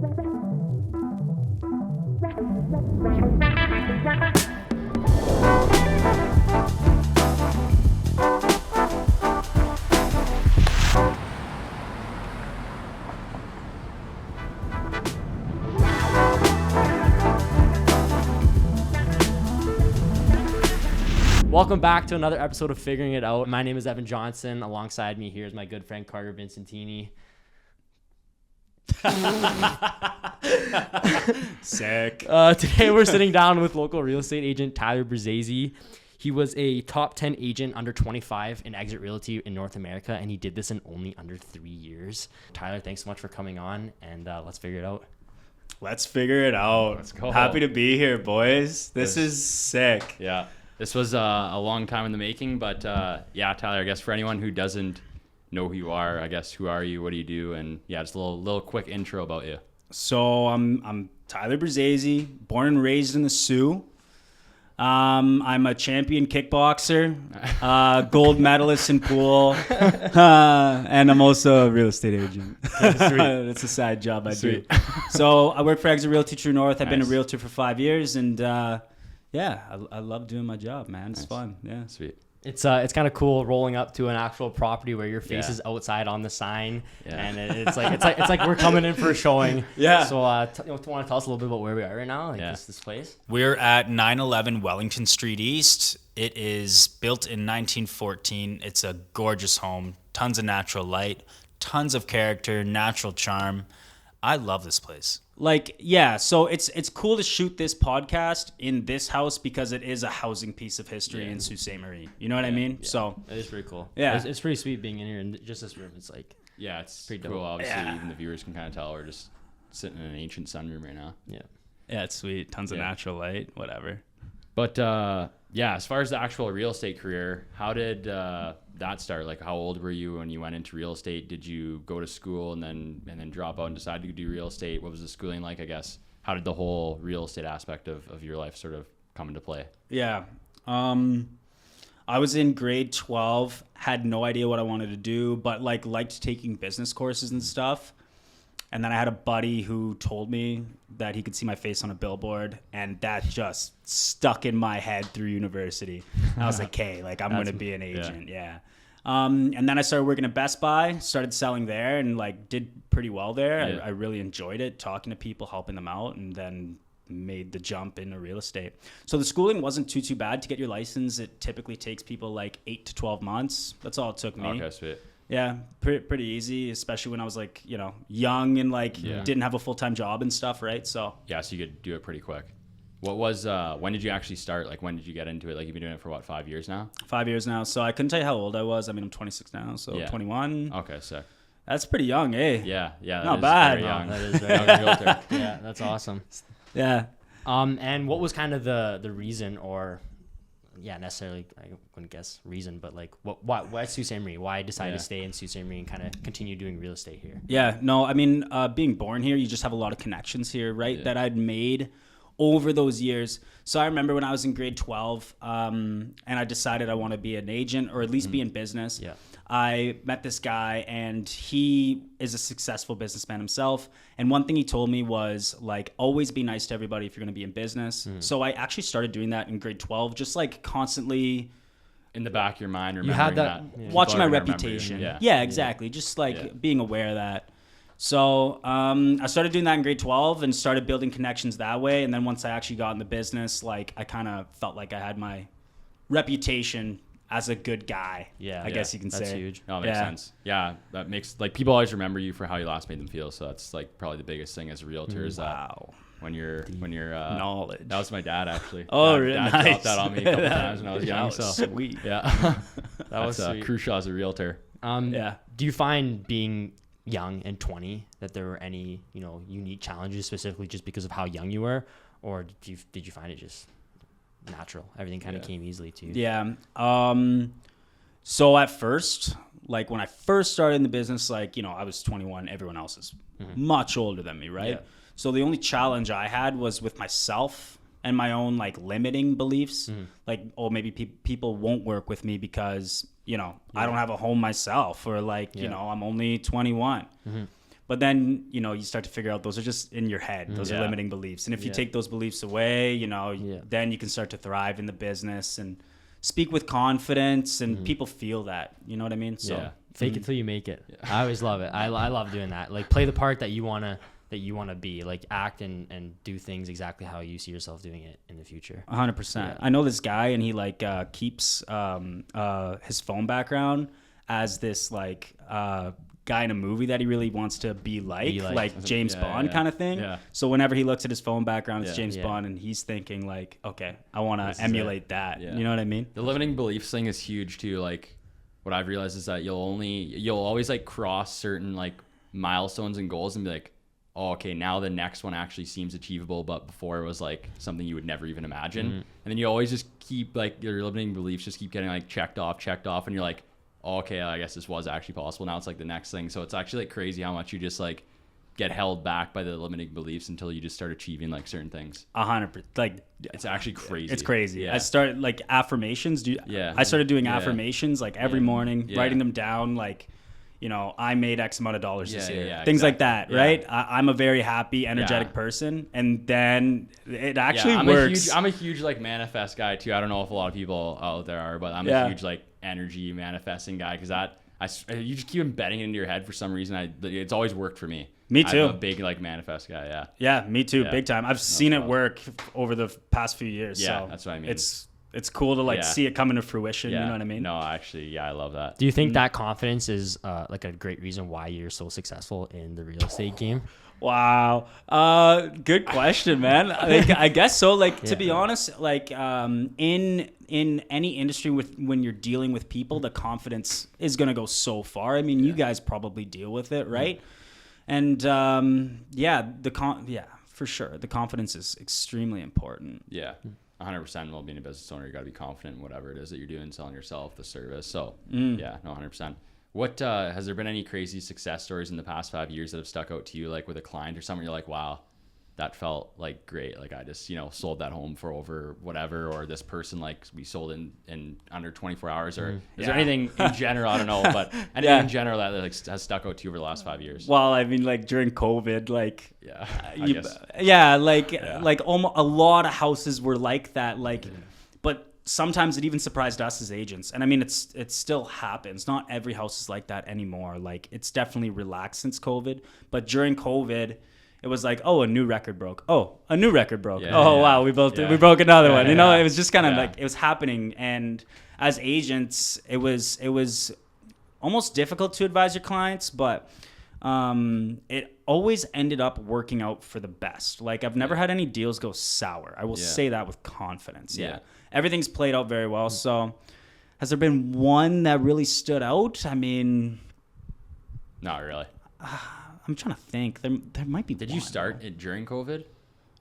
Welcome back to another episode of Figuring It Out. My name is Evan Johnson. Alongside me here is my good friend Carter Vincentini. Sick. Today we're sitting down with local real estate agent Tyler Burzese. He was a top 10 agent under 25 in Exit Realty in North America, and he did this in only under 3 years. Tyler, thanks so much for coming on, and let's figure it out. Let's figure it out. Let's go. Happy to be here, boys. This is sick. Yeah. This was a long time in the making, but yeah, Tyler, I guess for anyone who doesn't know who you are, I guess, who are you, what do you do, and yeah, just a little quick intro about you. So I'm Tyler Burzese, born and raised in the Sioux. I'm a champion kickboxer, gold medalist in pool, and I'm also a real estate agent. It's a side job I do. So I work for Exit Realty True North. I've been a realtor for 5 years, and yeah, I love doing my job, man. It's fun. Yeah, sweet. It's kind of cool rolling up to an actual property where your face is outside on the sign, and it's like we're coming in for a showing. Yeah. So want to tell us a little bit about where we are right now, like this place? We're at 911 Wellington Street East. It is built in 1914. It's a gorgeous home, tons of natural light, tons of character, natural charm. I love this place. Like, yeah, so it's cool to shoot this podcast in this house because it is a housing piece of history in Sault Ste. Marie. You know what I mean? Yeah. So it is pretty cool. Yeah. It's pretty sweet being in here, and just this room, it's like, yeah, it's pretty cool. dope. Obviously, even the viewers can kind of tell we're just sitting in an ancient sunroom right now. Yeah. yeah, it's sweet. Tons of natural light, whatever. But yeah, as far as the actual real estate career, how did that start? Like, how old were you when you went into real estate? Did you go to school and then drop out and decide to do real estate? What was the schooling like, I guess? How did the whole real estate aspect of your life sort of come into play? Yeah. I was in grade 12, had no idea what I wanted to do, but liked taking business courses and stuff. And then I had a buddy who told me that he could see my face on a billboard, and that just stuck in my head through university. I was like, hey, I'm going to be an agent. Yeah. And then I started working at Best Buy, started selling there, and did pretty well there. Yeah. I really enjoyed it, talking to people, helping them out, and then made the jump into real estate. So the schooling wasn't too bad. To get your license, it typically takes people 8 to 12 months. That's all it took me. Okay, sweet. Yeah, pretty easy, especially when I was young and didn't have a full-time job and stuff, right? So yeah, so you could do it pretty quick. What was when did you actually start? When did you get into it? You've been doing it for what, 5 years now? 5 years now. So I couldn't tell you how old I was. I mean, I'm 26 now, so 21. Okay, sick. That's pretty young, eh? Yeah, that Not is bad. Very young. That is very Young realtor. Yeah, that's awesome. Yeah. And what was kind of the reason, or necessarily, I wouldn't guess reason, but why Sault Ste. Marie? Why decide to stay in Sault Ste. Marie and kind of continue doing real estate here? Yeah, no, I mean, being born here, you just have a lot of connections here, right? Yeah. That I'd made over those years. So I remember when I was in grade 12, and I decided I want to be an agent or at least be in business. Yeah. I met this guy, and he is a successful businessman himself. And one thing he told me was always be nice to everybody if you're going to be in business. So I actually started doing that in grade 12, just constantly in the back of your mind, you had that watching my reputation. Yeah, exactly. Just being aware of that. So I started doing that in grade 12 and started building connections that way. And then once I actually got in the business, I kind of felt like I had my reputation as a good guy. Yeah, I guess you can that's say. Huge. No, it makes sense. Yeah, that makes people always remember you for how you last made them feel. So that's probably the biggest thing as a realtor is that when you're knowledge. That was my dad actually. Oh, Dad, really? Dad Nice. dropped that on me a couple times when I was young. So sweet. Yeah, that was sweet. crucial as a realtor. Yeah. Do you find being young and 20 that there were any unique challenges specifically just because of how young you were, or did you find it just natural? Everything kind of came easily to you. Yeah. So at first, when I first started in the business, I was 21. Everyone else is much older than me, right? Yeah. So the only challenge I had was with myself and my own limiting beliefs. Maybe people won't work with me because I don't have a home myself, or I'm only 21. But then, you know, you start to figure out those are just in your head. Those are Yeah. limiting beliefs. And if you Yeah. take those beliefs away, you know, then you can start to thrive in the business and speak with confidence, and people feel that. You know what I mean? So Yeah. Fake it till you make it. I always love it. I love doing that. Like, play the part that you wanna be. Like, act and do things exactly how you see yourself doing it in the future. 100%. I know this guy, and he like keeps his phone background as this like guy in a movie that he really wants to be like James Bond kind of thing. Yeah. So whenever he looks at his phone background, it's James Yeah. Bond, and he's thinking like, okay, I want This to is emulate that. Yeah. You know what I mean? The limiting beliefs thing is huge too. Like, what I've realized is that you'll always like cross certain like milestones and goals and be like, oh, okay, now the next one actually seems achievable, but before it was like something you would never even imagine. And then you always just keep like your limiting beliefs just keep getting like checked off, and you're like, oh, okay, I guess this was actually possible. Now it's like the next thing. So it's actually like crazy how much you just like get held back by the limiting beliefs until you just start achieving like certain things. 100%. Like, It's actually crazy. it's crazy. Yeah. I started like affirmations. Yeah. I started doing Yeah. affirmations like every morning, Yeah. writing them down. Like, you know, I made X amount of dollars this Yeah, year. yeah, Things like that, exactly. right? I'm a very happy, energetic Yeah. person, and then it actually I'm works. I'm a huge like manifest guy too. I don't know if a lot of people out there are, but I'm Yeah. a huge like energy manifesting guy because you just keep embedding it into your head for some reason. It's always worked for me. Me too. I'm a big like manifest guy. Yeah. Yeah, me too, Yeah. big time. I've seen it awesome. work over the past few years. Yeah, so that's what I mean. It's cool to like Yeah. see it come into fruition. Yeah. You know what I mean? No, actually, yeah, I love that. Do you think that confidence is like a great reason why you're so successful in the real estate game? Wow. Good question, man. Like, I guess so. Like, to be honest, like in any industry when you're dealing with people, the confidence is gonna go so far. I mean, you guys probably deal with it, right? And for sure, the confidence is extremely important. Yeah. 100%. While being a business owner, you got to be confident in whatever it is that you're doing, selling yourself, the service. So yeah, no, 100%. What has there been any crazy success stories in the past 5 years that have stuck out to you, like with a client or something? You're like, wow, that felt like great. Like I just, sold that home for over whatever, or this person, like we sold in under 24 hours, or is there anything in general? I don't know, but anything in general that like has stuck out to you over the last 5 years? Well, I mean, like during COVID, like Yeah, I guess. like almost a lot of houses were like that, like, but sometimes it even surprised us as agents. And I mean, it still happens. Not every house is like that anymore. Like, it's definitely relaxed since COVID, but during COVID, it was like, oh, a new record broke. Oh, a new record broke. Yeah, oh, yeah. wow, we Yeah. broke another Yeah, one. You yeah. know, it was just kind of Yeah. like it was happening. And as agents, it was almost difficult to advise your clients, but it always ended up working out for the best. Like, I've never had any deals go sour. I will say that with confidence. Yeah. Everything's played out very well. So has there been one that really stood out? I mean, Not really. I'm trying to think. There might be. Did you start it during COVID?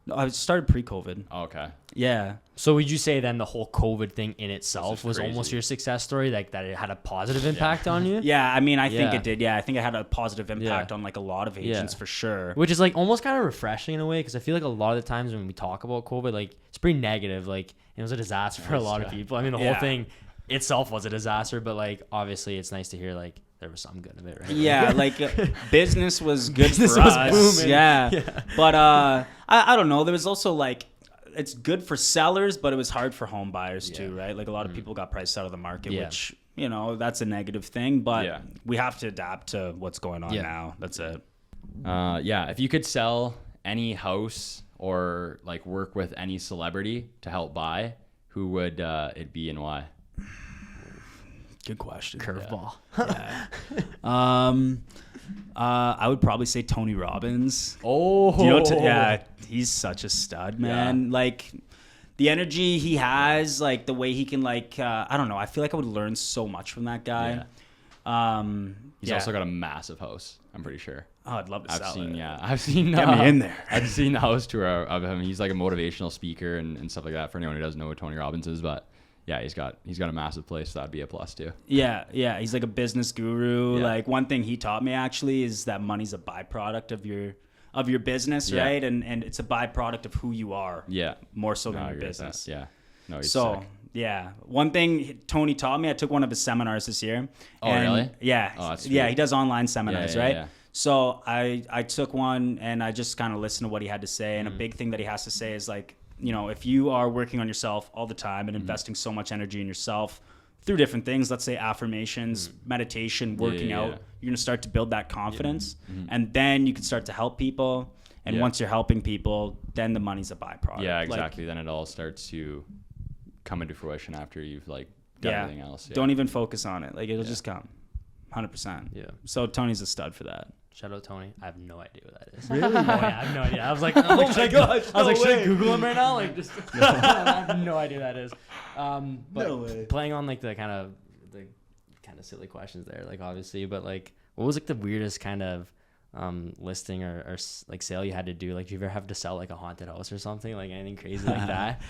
No, I started pre-COVID. Oh, okay. Yeah. So would you say then the whole COVID thing in itself is was crazy. almost your success story, like that it had a positive impact on you? Yeah, I mean, I think Yeah. it did. Yeah, I think it had a positive impact Yeah. on like a lot of agents for sure. Which is like almost kind of refreshing in a way, because I feel like a lot of the times when we talk about COVID, like it's pretty negative. Like it was a disaster for a lot of people. I mean, the whole thing itself was a disaster, but like obviously it's nice to hear like there was some good of it, right? Yeah, like business was good Business for was us. booming. Yeah. But I don't know. There was also like, it's good for sellers, but it was hard for home buyers too, right? Like a lot of people got priced out of the market, Yeah. which, that's a negative thing, but Yeah. we have to adapt to what's going on Yeah. now. That's it. If you could sell any house or like work with any celebrity to help buy, who would it be and why? Good question. Curveball. I would probably say Tony Robbins. Oh, Do you know he's such a stud, man. Like the energy he has, like the way he can, like, I don't know. I feel like I would learn so much from that guy. He's also got a massive house, I'm pretty sure. Oh, I'd love to sell it. I've seen Get me in there. I've seen the house tour of him. He's like a motivational speaker and stuff like that for anyone who doesn't know what Tony Robbins is, but yeah, he's got a massive place, so that'd be a plus too. Yeah, he's like a business guru. Yeah. Like one thing he taught me actually is that money's a byproduct of your business, Yeah. right? And it's a byproduct of who you are. Yeah. More so No, than I your agree with that. business. Yeah. No, he's So sick. yeah, one thing Tony taught me, I took one of his seminars this year. Oh, really? Yeah. Oh, that's yeah, sweet. he does online seminars, Yeah, right? yeah. So I took one and I just kind of listened to what he had to say. And a big thing that he has to say is like, you know, if you are working on yourself all the time and investing so much energy in yourself through different things, let's say affirmations, meditation, working out, you're going to start to build that confidence. And then you can start to help people. And once you're helping people, then the money's a byproduct. Yeah, exactly. Then it all starts to come into fruition after you've like done everything else. Yeah. Don't even focus on it. Like it'll just come. 100%. Yeah. So Tony's a stud for that. Shout out Tony. I have no idea what that is. Really? Oh, yeah, I have no idea. I was like, should I Google him right now? Like, just I have no idea who that is. But No way. playing on like the kind of silly questions there, like obviously, but like, what was like the weirdest kind of listing or like sale you had to do? Like, do you ever have to sell like a haunted house or something? Like anything crazy like that?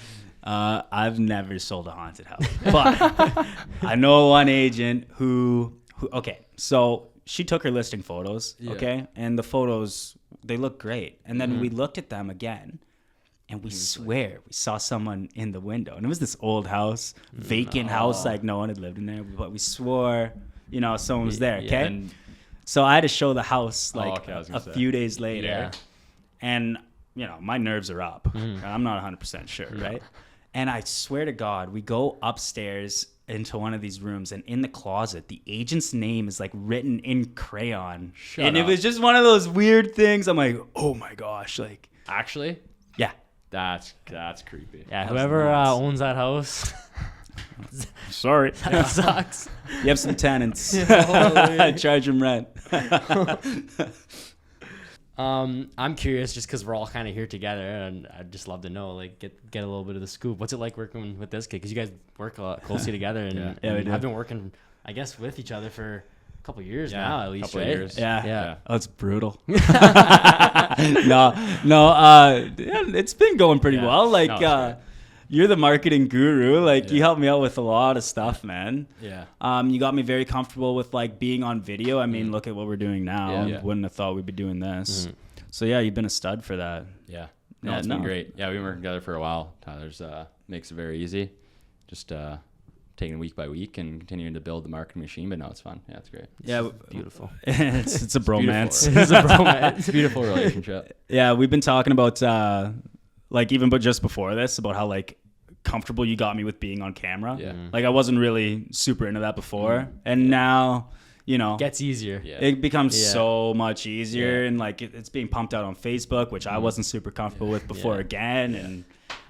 I've never sold a haunted house, but I know one agent who okay, so she took her listing photos, okay, and the photos, they look great, and then we looked at them again, and we swear we saw someone in the window, and it was this old house, vacant house, like no one had lived in there, but we swore, you know, someone was there, okay. And so I had to show the house like I was a gonna say. few days later, Yeah. and you know my nerves are up. I'm not 100% sure, right? And I swear to God, we go upstairs into one of these rooms, and in the closet, the agent's name is like written in crayon, and it was just one of those weird things. I'm like, oh my gosh, like actually, yeah, that's creepy. Yeah, whoever owns that house, sorry, that sucks. you have some tenants. Holy. Charge them rent. I'm curious just because we're all kind of here together, and I'd just love to know, like, get a little bit of the scoop. What's it like working with this kid? Because you guys work a lot closely together, and, Yeah, we do. I've been working, I guess, with each other for a couple years now, at least, couple of right? years. Yeah. Oh, it's brutal. no, it's been going pretty Yeah. well. Like, No, it's great. you're the marketing guru. Like, you helped me out with a lot of stuff, man. Yeah. You got me very comfortable with like being on video. I mean, look at what we're doing now. Yeah. Wouldn't have thought we'd be doing this. So yeah, you've been a stud for that. Yeah. No, Yeah, it's been no. great. Yeah, we've been working together for a while. Tyler's makes it very easy. Just taking it week by week and continuing to build the marketing machine. But no, it's fun. Yeah, it's great. Yeah, Beautiful. it's a bromance. It's a bromance. It's a beautiful relationship. Yeah, we've been talking about like even but just before this about how like comfortable you got me with being on camera. Yeah. Like I wasn't really super into that before, and now you know Gets easier. Yeah. it becomes Yeah. so much easier, Yeah. and like it's being pumped out on Facebook, which I wasn't super comfortable with before Yeah. again, and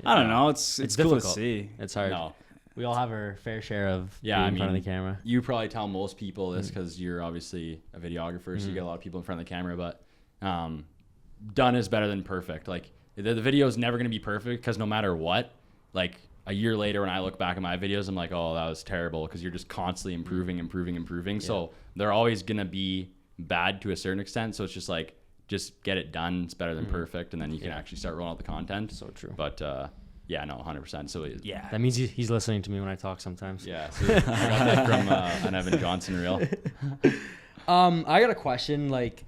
I don't know, it's cool to difficult. see. It's hard. No. We all have our fair share of Yeah, being I in front of mean, the camera. You probably tell most people this because you're obviously a videographer, so you get a lot of people in front of the camera. But done is better than perfect. Like the video is never going to be perfect because no matter what, like a year later when I look back at my videos, I'm like, oh, that was terrible because you're just constantly improving. So they're always going to be bad to a certain extent. So it's just like, just get it done. It's better than perfect. And then you can actually start rolling out the content. So true. But yeah, no, 100%. So Yeah, That means he's listening to me when I talk sometimes. yeah, so I got that from an Evan Johnson reel. I got a question. Like,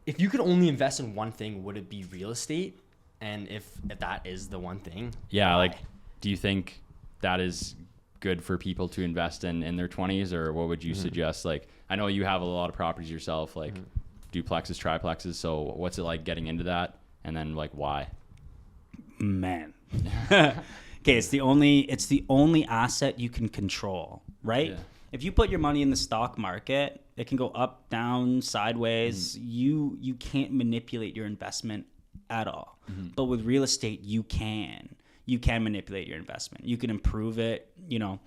if you could only invest in one thing, would it be real estate? And if that is the one thing, Yeah, like, do you think that is good for people to invest in their 20s, or what would you suggest? Like, I know you have a lot of properties yourself, like duplexes, triplexes. So what's it like getting into that, and then like why? man. Okay, it's the only asset you can control, right? Yeah. If you put your money in the stock market, it can go up, down, sideways. You can't manipulate your investment at all. But with real estate, you can manipulate your investment. You can improve it, you know,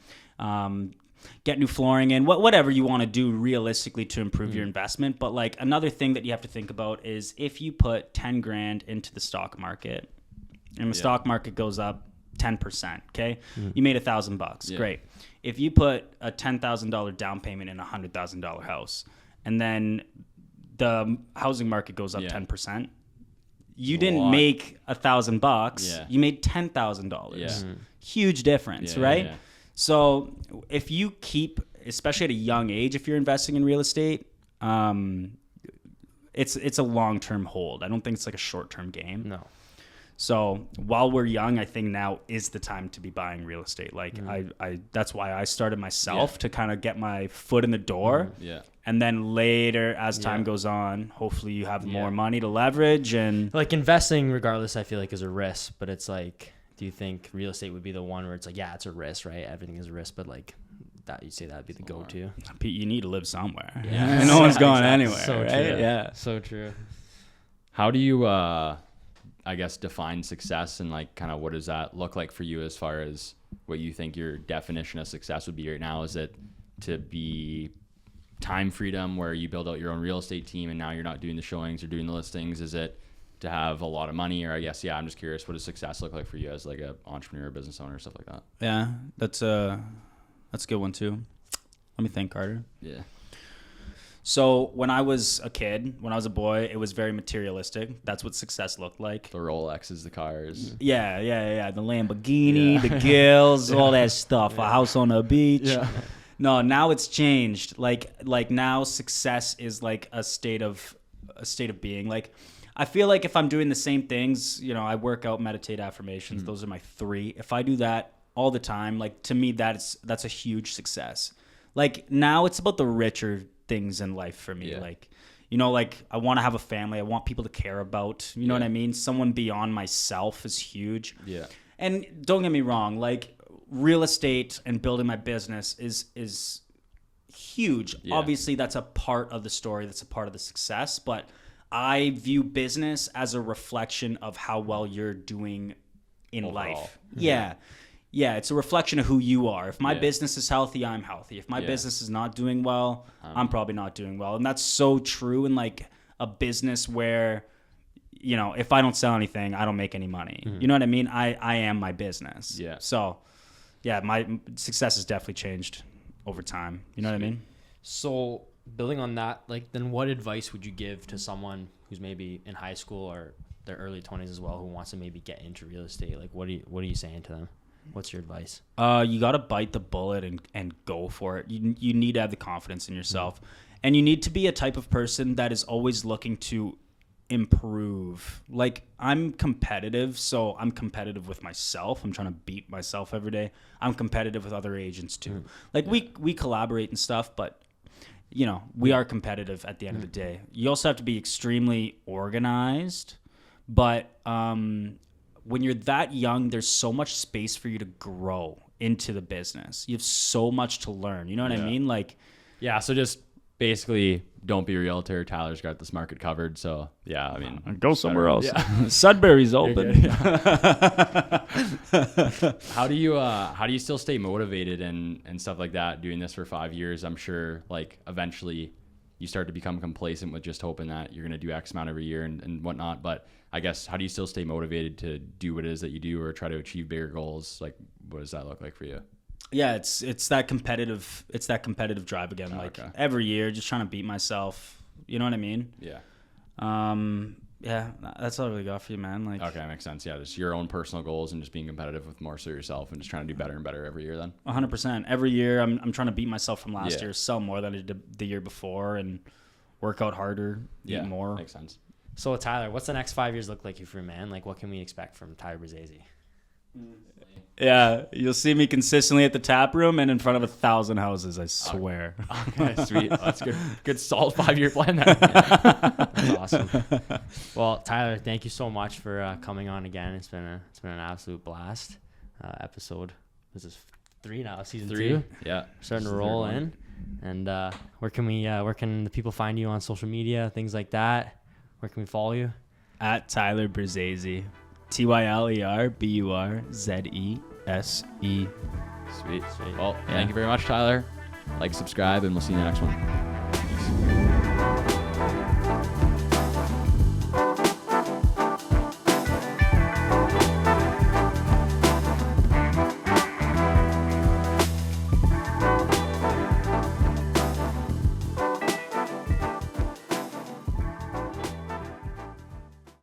get new flooring in, whatever you want to do realistically to improve your investment. But like another thing that you have to think about is if you put 10 grand into the stock market and the stock market goes up 10%, okay? You made $1,000, great. If you put a $10,000 down payment in a $100,000 house and then the housing market goes up 10%, you didn't lot. make $1,000. Yeah. You made $10,000. Yeah. Huge difference, Yeah, right? yeah. So if you keep, especially at a young age, if you're investing in real estate, it's a long-term hold. I don't think it's like a short-term game. no. So while we're young, I think now is the time to be buying real estate. Like I that's why I started myself to kind of get my foot in the door. Yeah. And then later, as time goes on, hopefully you have more money to leverage. And like investing, regardless, I feel like is a risk. But it's like, do you think real estate would be the one where it's like, yeah, it's a risk, right? Everything is a risk, but like that, you'd say that'd be the go-to. Pete, you need to live somewhere. Yeah, no one's going anywhere. So right? true. Yeah, so true. How do you, I guess, define success, and like kind of what does that look like for you as far as what you think your definition of success would be right now? Is it to be time freedom where you build out your own real estate team and now you're not doing the showings or doing the listings? Is it to have a lot of money? Or I guess, I'm just curious, what does success look like for you as like an entrepreneur, business owner, stuff like that? Yeah, that's a good one too. Let me think, Carter. Yeah. So when I was a kid, when I was a boy, it was very materialistic. That's what success looked like. The Rolexes, the cars. Yeah. The Lamborghini, the gills, all that stuff. A house on the beach. Yeah. No, now it's changed. Like now success is like a state of being. Like I feel like if I'm doing the same things, I work out, meditate, affirmations. Those are my 3. If I do that all the time, like to me that's a huge success. Like now it's about the richer things in life for me. Like I want to have a family. I want people to care about, you know what I mean? Someone beyond myself is huge. Yeah. And don't get me wrong, like real estate and building my business is huge. Yeah. Obviously that's a part of the story, that's a part of the success, but I view business as a reflection of how well you're doing in Overall. life. Yeah, it's a reflection of who you are. If my business is healthy, I'm healthy. If my business is not doing well, I'm probably not doing well. And that's so true in like a business where, if I don't sell anything, I don't make any money. You know what I mean? I am my business. Yeah. So, my success has definitely changed over time. You know what I mean? So building on that, like, then what advice would you give to someone who's maybe in high school or their early 20s as well, who wants to maybe get into real estate? Like, what are you saying to them? What's your advice? You got to bite the bullet and go for it. You need to have the confidence in yourself. And you need to be a type of person that is always looking to improve. Like, I'm competitive, so I'm competitive with myself. I'm trying to beat myself every day. I'm competitive with other agents too. Like, we collaborate and stuff, but we are competitive at the end of the day. You also have to be extremely organized, but when you're that young, there's so much space for you to grow into the business. You have so much to learn. You know what I mean? Like, so just basically don't be a realtor. Tyler's got this market covered. So I mean, go somewhere else. Yeah. Sudbury's open. How do you still stay motivated and stuff like that doing this for 5 years? I'm sure like eventually you start to become complacent with just hoping that you're going to do X amount every year and whatnot. But I guess, how do you still stay motivated to do what it is that you do or try to achieve bigger goals? Like, what does that look like for you? Yeah, it's that competitive drive again. Every year, just trying to beat myself. You know what I mean? Yeah. Yeah, that's all I really got for you, man. Like, okay, makes sense. Yeah, just your own personal goals and just being competitive with more so yourself and just trying to do better and better every year then. 100%. Every year, I'm trying to beat myself from last year, sell more than I did the year before, and work out harder, eat more. Makes sense. So Tyler, what's the next 5 years look like for you, man? Like, what can we expect from Tyler Burzese? Yeah, you'll see me consistently at the tap room and in front of 1,000 houses, I swear. Okay, sweet. That's good. Good solid 5-year plan there. That's awesome. Well, Tyler, thank you so much for coming on again. It's been an absolute blast. Episode, this is 3 now, season 2. Yeah, starting to roll in. And where can the people find you on social media, things like that? Where can we follow you? At Tyler Burzese. TYLERBURZESE. Sweet. Well, thank you very much, Tyler. Like, subscribe, and we'll see you in the next one.